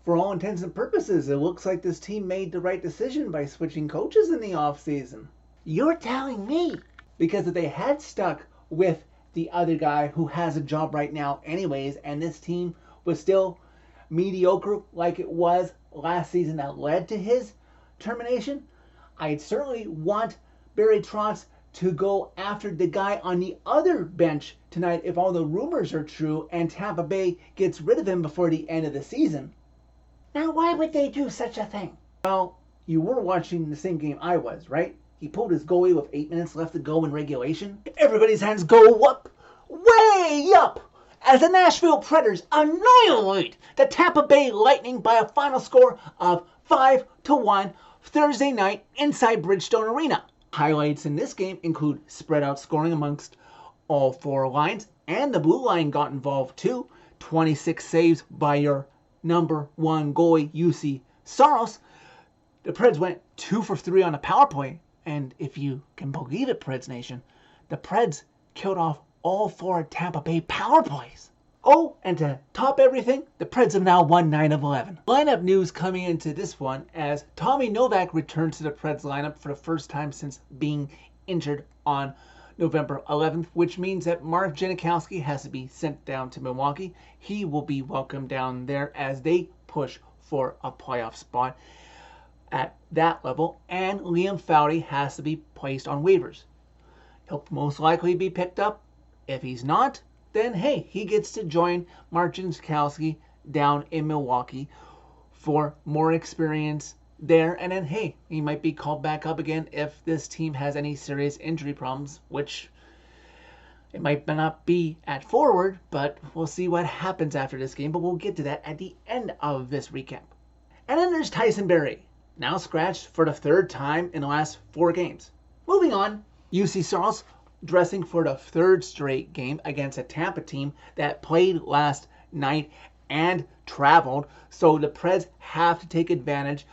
for all intents and purposes, it looks like this team made the right decision by switching coaches in the offseason. You're telling me? Because if they had stuck with the other guy who has a job right now anyways, and this team was still mediocre like it was last season that led to his termination, I'd certainly want Barry Trotz to go after the guy on the other bench tonight if all the rumors are true and Tampa Bay gets rid of him before the end of the season. Now, why would they do such a thing? Well, you were watching the same game I was, right? He pulled his goalie with 8 minutes left to go in regulation. Everybody's hands go up, way up, as the Nashville Predators annihilate the Tampa Bay Lightning by a final score of 5-1 Thursday night inside Bridgestone Arena. Highlights in this game include spread out scoring amongst all four lines, and the blue line got involved too. 26 saves by your number one goalie, UC Saros. The Preds went 2 for 3 on the power play, and if you can believe it, PredsNation, the Preds killed off all 4 Tampa Bay power plays. Oh, and to top everything, the Preds have now won 9 of 11. Lineup news coming into this one as Tommy Novak returned to the Preds lineup for the first time since being injured on November 11th, which means that Mark Janikowski has to be sent down to Milwaukee. He will be welcomed down there as they push for a playoff spot at that level, and Liam Foudy has to be placed on waivers. He'll most likely be picked up. If he's not, then hey, he gets to join Mark Janikowski down in Milwaukee for more experience there, and then hey, he might be called back up again if this team has any serious injury problems, which it might not be at forward, but we'll see what happens after this game, but we'll get to that at the end of this recap. And then there's Tyson Barrie, now scratched for the 3rd time in the last 4 games. Moving on, UC Saros dressing for the 3rd straight game against a Tampa team that played last night and traveled, so the Preds have to take advantage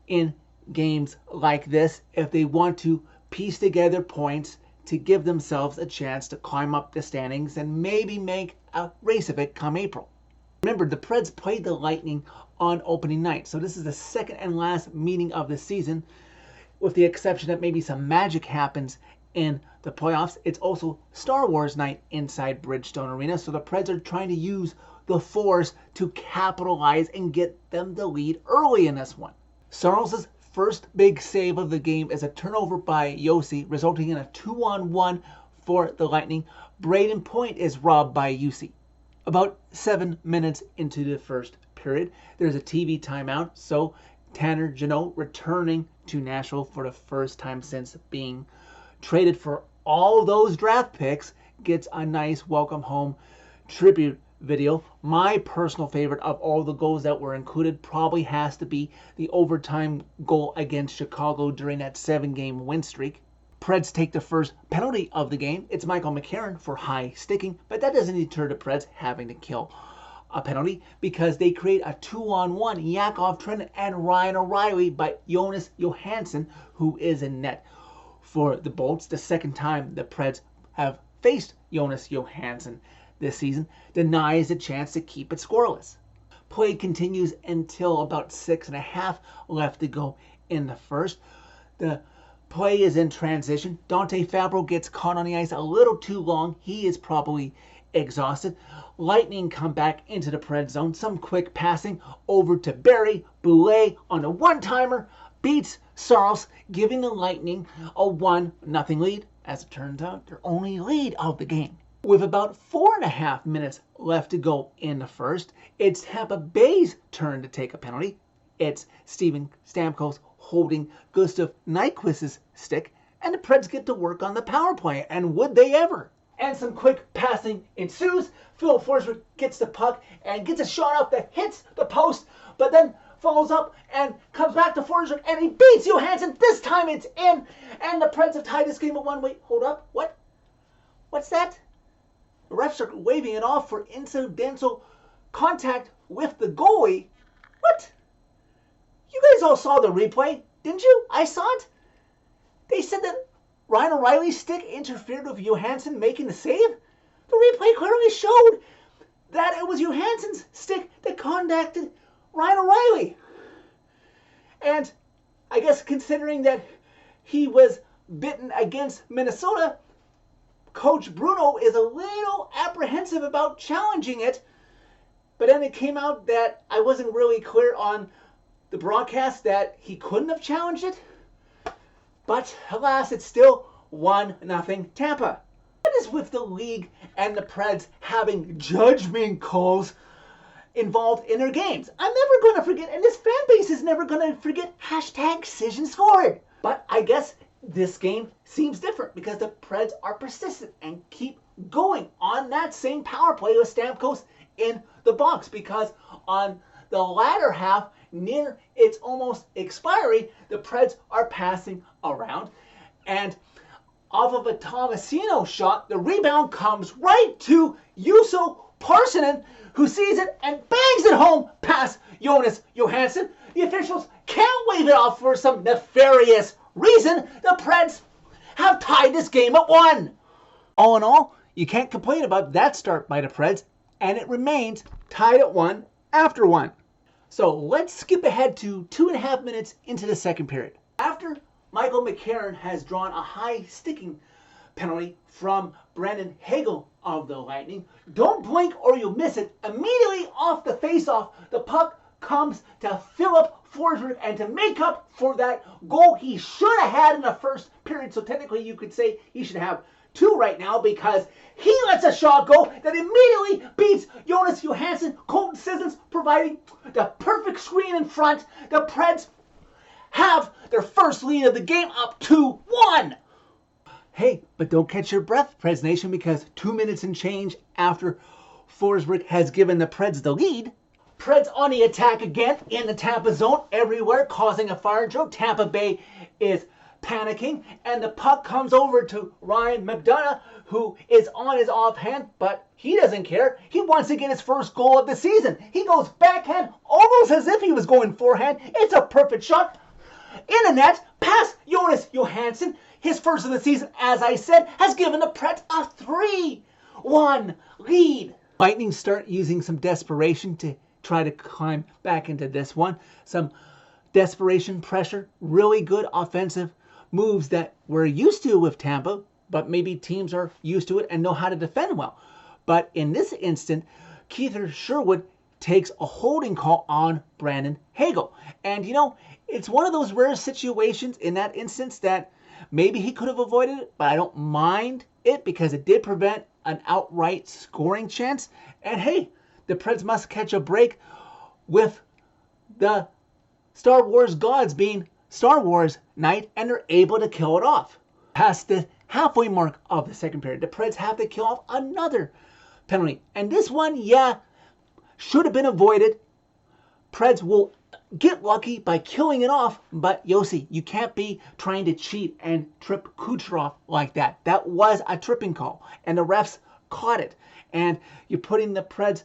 in games like this if they want to piece together points to give themselves a chance to climb up the standings and maybe make a race of it come April. Remember, the Preds played the Lightning on opening night, so this is the 2nd and last meeting of the season, with the exception that maybe some magic happens in the playoffs. It's also Star Wars night inside Bridgestone Arena, so the Preds are trying to use the Force to capitalize and get them the lead early in this one. Saros' first big save of the game is a turnover by Yossi, resulting in a 2-on-1 for the Lightning. Braden Point is robbed by Yossi. About 7 minutes into the first period, there's a TV timeout, so Tanner Jeannot, returning to Nashville for the first time since being traded for all those draft picks, gets a nice welcome home tribute video. My personal favorite of all the goals that were included probably has to be the overtime goal against Chicago during that 7-game win streak. Preds take the first penalty of the game. It's Michael McCarron for high sticking, but that doesn't deter the Preds having to kill a penalty because they create a 2-on-1 Yakov Trenin and Ryan O'Reilly by Jonas Johansson, who is in net for the Bolts. The 2nd time the Preds have faced Jonas Johansson this season, denies a chance to keep it scoreless. Play continues until about 6.5 left to go in the first. The play is in transition. Dante Fabro gets caught on the ice a little too long. He is probably exhausted. Lightning come back into the Pred zone. Some quick passing over to barre-boulet on a one-timer. Beats Saros, giving the Lightning a 1-0 lead. As it turns out, their only lead of the game. With about 4.5 minutes left to go in the first, it's Tampa Bay's turn to take a penalty. It's Steven Stamkos holding Gustav Nyquist's stick, and the Preds get to work on the power play, and would they ever? And some quick passing ensues. Phil Forsberg gets the puck and gets a shot up that hits the post, but then follows up and comes back to Forsberg, and he beats Johansson. This time it's in, and the Preds have tied this game at 1. Wait, hold up. What? What's that? The refs are waving it off for incidental contact with the goalie. What? You guys all saw the replay, didn't you? I saw it. They said that Ryan O'Reilly's stick interfered with Johansson making the save. The replay clearly showed that it was Johansson's stick that contacted Ryan O'Reilly. And I guess considering that he was bitten against Minnesota, Coach Bruno is a little apprehensive about challenging it. But then it came out that I wasn't really clear on the broadcast that he couldn't have challenged it. But alas, it's still 1-0 Tampa. What is with the league and the Preds having judgment calls involved in their games? I'm never going to forget, and this fan base is never going to forget, #decision scored. But I guess this game seems different because the Preds are persistent and keep going on that same power play with Stamkos in the box, because on the latter half, near its almost expiry, the Preds are passing around, and off of a Tomasino shot, the rebound comes right to Juuso Parssinen, who sees it and bangs it home past Jonas Johansson. The officials can't wave it off for some nefarious reason. The Preds have tied this game at 1. All in all, you can't complain about that start by the Preds, and it remains tied at 1 after 1. So let's skip ahead to 2.5 minutes into the second period. After Michael McCarron has drawn a high sticking penalty from Brandon Hagel of the Lightning, don't blink or you'll miss it. Immediately off the faceoff, the puck comes to Philip Forsberg, and to make up for that goal he should have had in the first period. So technically you could say he should have 2 right now, because he lets a shot go that immediately beats Jonas Johansson. Colton Sissons providing the perfect screen in front. The Preds have their first lead of the game up 2-1. Hey, but don't catch your breath, Preds Nation, because 2 minutes and change after Forsberg has given the Preds the lead, Preds on the attack again in the Tampa zone, everywhere causing a fire drill. Tampa Bay is panicking, and the puck comes over to Ryan McDonagh, who is on his offhand, but he doesn't care. He wants to get his first goal of the season. He goes backhand, almost as if he was going forehand. It's a perfect shot in the net past Jonas Johansson. His first of the season, as I said, has given the Preds a 3-1 lead. Lightning start using some desperation to try to climb back into this one. Some desperation pressure, really good offensive moves that we're used to with Tampa, but maybe teams are used to it and know how to defend well. But in this instant, Keith Sherwood takes a holding call on Brandon Hagel. And you know, it's one of those rare situations in that instance that maybe he could have avoided it, but I don't mind it because it did prevent an outright scoring chance. And hey, the Preds must catch a break with the Star Wars gods being Star Wars night, and they're able to kill it off. Past the halfway mark of the second period, the Preds have to kill off another penalty. And this one, yeah, should have been avoided. Preds will get lucky by killing it off, but Yossi, you can't be trying to cheat and trip Kucherov like that. That was a tripping call, and the refs caught it. And you're putting the Preds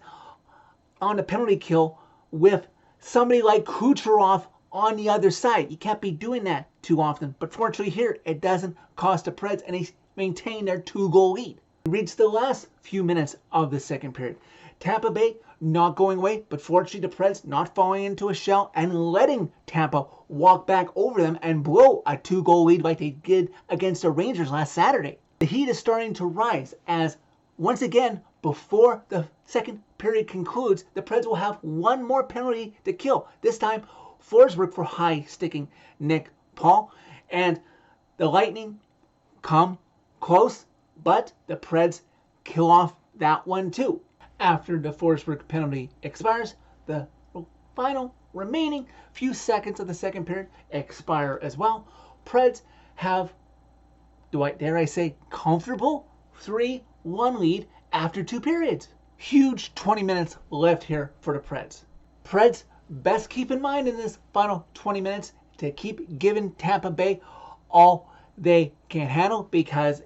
on a penalty kill with somebody like Kucherov on the other side. You can't be doing that too often. But fortunately here, it doesn't cost the Preds, and they maintain their 2-goal lead. We reached the last few minutes of the second period. Tampa Bay not going away, but fortunately the Preds not falling into a shell and letting Tampa walk back over them and blow a 2-goal lead like they did against the Rangers last Saturday. The heat is starting to rise as, once again, before the second period concludes, the Preds will have one more penalty to kill. This time, Forsberg for high-sticking Nick Paul. And the Lightning come close, but the Preds kill off that one too. After the Forsberg penalty expires, the final remaining few seconds of the second period expire as well. Preds have, dare I say, comfortable 3-1 lead after 2 periods. Huge 20 minutes left here for the Preds. Preds best keep in mind in this final 20 minutes to keep giving Tampa Bay all they can handle, because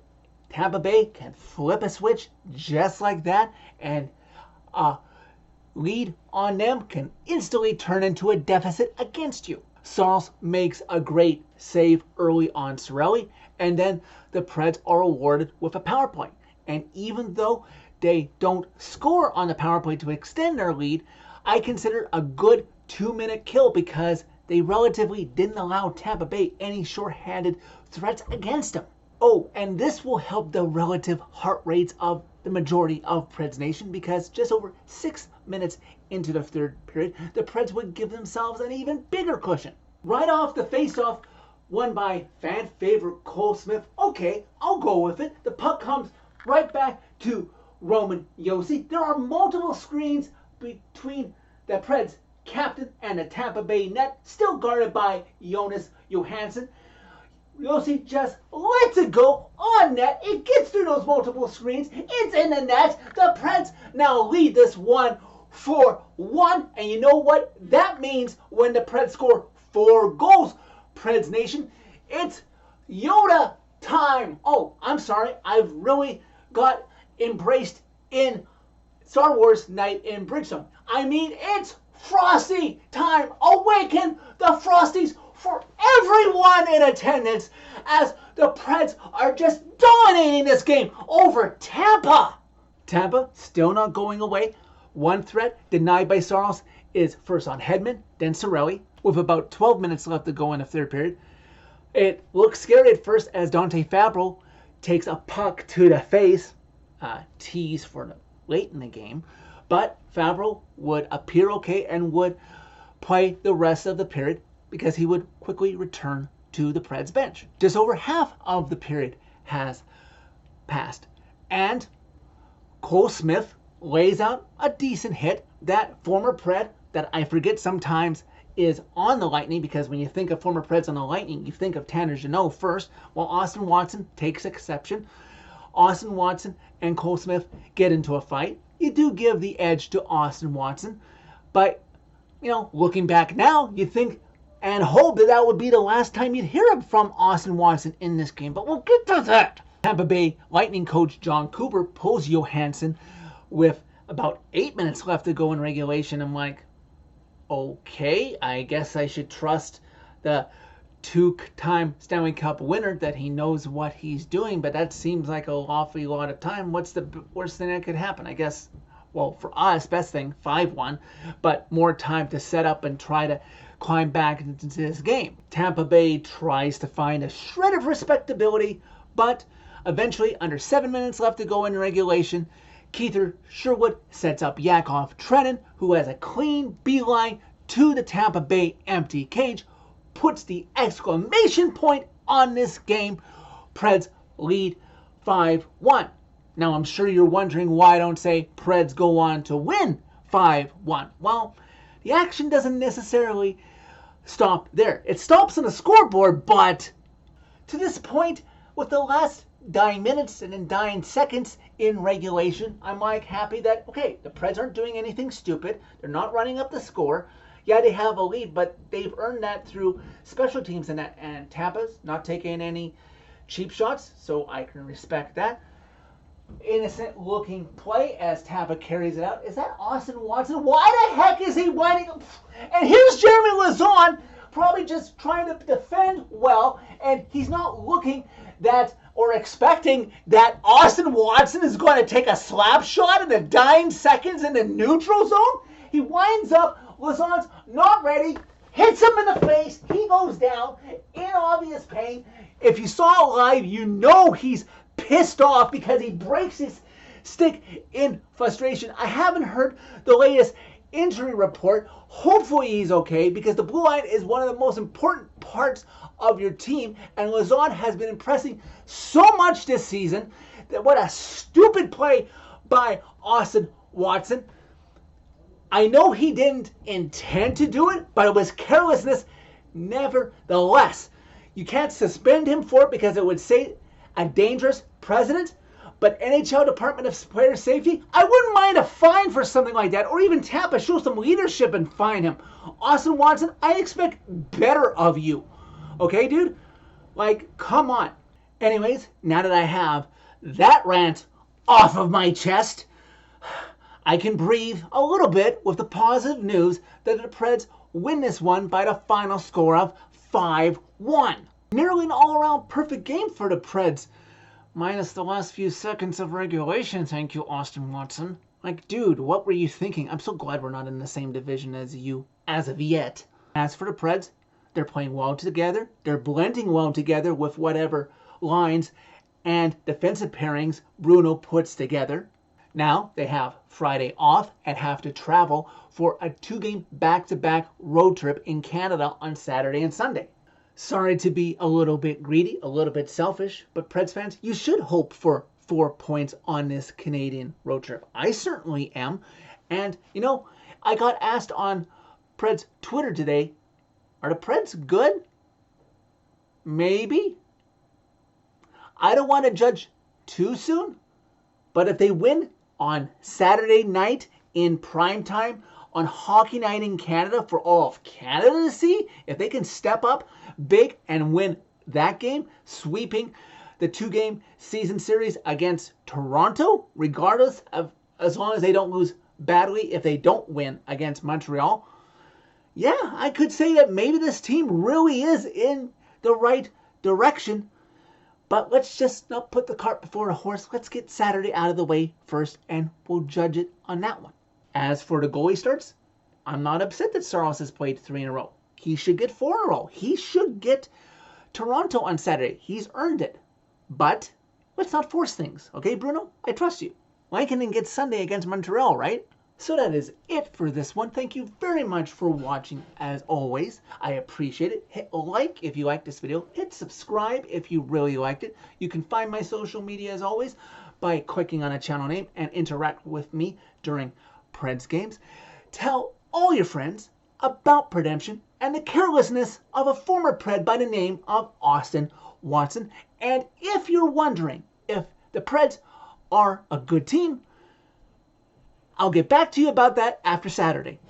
Tampa Bay can flip a switch just like that, and a lead on them can instantly turn into a deficit against you. Saros makes a great save early on Cirelli, and then the Preds are awarded with a power play. And even though they don't score on the power play to extend their lead, I consider a good 2-minute kill because they relatively didn't allow Tampa Bay any shorthanded threats against them. Oh, and this will help the relative heart rates of the majority of PredsNation because just over 6 minutes into the third period, the Preds would give themselves an even bigger cushion. Right off the faceoff, won by fan favorite Cole Smith. Okay, I'll go with it. The puck comes right back to Roman Josi. There are multiple screens between the Preds captain and the Tampa Bay net, still guarded by Jonas Johansson. Josi just lets it go on net. It gets through those multiple screens. It's in the net. The Preds now lead this 1-4-1. And you know what that means when the Preds score 4 goals? PredsNation, it's Yoda time. Oh, I'm sorry. I've really got embraced in Star Wars Night in Bridgestone. I mean, it's Frosty time. Awaken the Frosties for everyone in attendance as the Preds are just dominating this game over Tampa. Tampa still not going away. One threat denied by Saros is first on Hedman, then Cirelli, with about 12 minutes left to go in the third period. It looks scary at first as Dante Fabro takes a puck to the face, tease for the late in the game, but Fabro would appear okay and would play the rest of the period because he would quickly return to the Preds bench. Just over half of the period has passed, and Cole Smith lays out a decent hit. That former Pred that I forget sometimes is on the Lightning, because when you think of former Preds on the Lightning, you think of Tanner Jeannot first, while Austin Watson takes exception. Austin Watson and Cole Smith get into a fight. You do give the edge to Austin Watson, but, you know, looking back now, you think and hope that that would be the last time you'd hear from Austin Watson in this game, but we'll get to that. Tampa Bay Lightning coach John Cooper pulls Johansson with about 8 minutes left to go in regulation. I'm like, okay, I guess I should trust the 2-time Stanley Cup winner that he knows what he's doing, but that seems like an awfully lot of time. What's the worst thing that could happen? I guess, well, for us, best thing, 5-1, but more time to set up and try to climb back into this game. Tampa Bay tries to find a shred of respectability, but eventually, under 7 minutes left to go in regulation, Keither Sherwood sets up Yakov Trenin, who has a clean beeline to the Tampa Bay empty cage, puts the exclamation point on this game. Preds lead 5-1. Now, I'm sure you're wondering why I don't say Preds go on to win 5-1. Well, the action doesn't necessarily stop there. It stops on the scoreboard, but to this point, with the last 9 minutes and then 9 seconds in regulation, I'm like happy that, okay, the Preds aren't doing anything stupid. They're not running up the score. Yeah, they have a lead, but they've earned that through special teams and Tampa's not taking any cheap shots, so I can respect that. Innocent looking play as Tampa carries it out. Is that Austin Watson? Why the heck is he winding up? And here's Jeremy Lauzon, probably just trying to defend well, and he's not looking that or expecting that Austin Watson is going to take a slap shot in the dying seconds in the neutral zone. He winds up, Lauzon's not ready, hits him in the face, he goes down in obvious pain. If you saw it live, you know he's pissed off because he breaks his stick in frustration. I haven't heard the latest injury report. Hopefully he's okay, because the blue line is one of the most important parts of your team, and Lauzon has been impressing so much this season. That what a stupid play by Austin Watson. I know he didn't intend to do it, but it was carelessness nevertheless. You can't suspend him for it because it would say a dangerous precedent, but NHL Department of Player Safety, I wouldn't mind a fine for something like that, or even Tampa show some leadership and fine him. Austin Watson, I expect better of you. Okay, dude? Like, come on. Anyways, now that I have that rant off of my chest, I can breathe a little bit with the positive news that the Preds win this one by the final score of 5-1. Nearly an all-around perfect game for the Preds, minus the last few seconds of regulation. Thank you, Austin Watson. Like, dude, what were you thinking? I'm so glad we're not in the same division as you as of yet. As for the Preds, they're playing well together. They're blending well together with whatever lines and defensive pairings Bruno puts together. Now they have Friday off and have to travel for a 2-game back-to-back road trip in Canada on Saturday and Sunday. Sorry to be a little bit greedy, a little bit selfish, but Preds fans, you should hope for 4 points on this Canadian road trip. I certainly am. And, I got asked on Preds Twitter today, are the Preds good? Maybe. I don't want to judge too soon, but if they win on Saturday night in prime time on Hockey Night in Canada for all of Canada to see, if they can step up big and win that game, sweeping the 2-game season series against Toronto, regardless of, as long as they don't lose badly, if they don't win against Montreal, yeah, I could say that maybe this team really is in the right direction. But let's just not put the cart before the horse. Let's get Saturday out of the way first, and we'll judge it on that one. As for the goalie starts, I'm not upset that Saros has played 3 in a row. He should get 4 in a row. He should get Toronto on Saturday. He's earned it. But let's not force things, okay, Bruno? I trust you. Lankinen gets Sunday against Montreal, right? So that is it for this one. Thank you very much for watching as always. I appreciate it. Hit like if you liked this video. Hit subscribe if you really liked it. You can find my social media as always by clicking on a channel name and interact with me during Preds games. Tell all your friends about Predemption and the carelessness of a former Pred by the name of Austin Watson. And if you're wondering if the Preds are a good team, I'll get back to you about that after Saturday.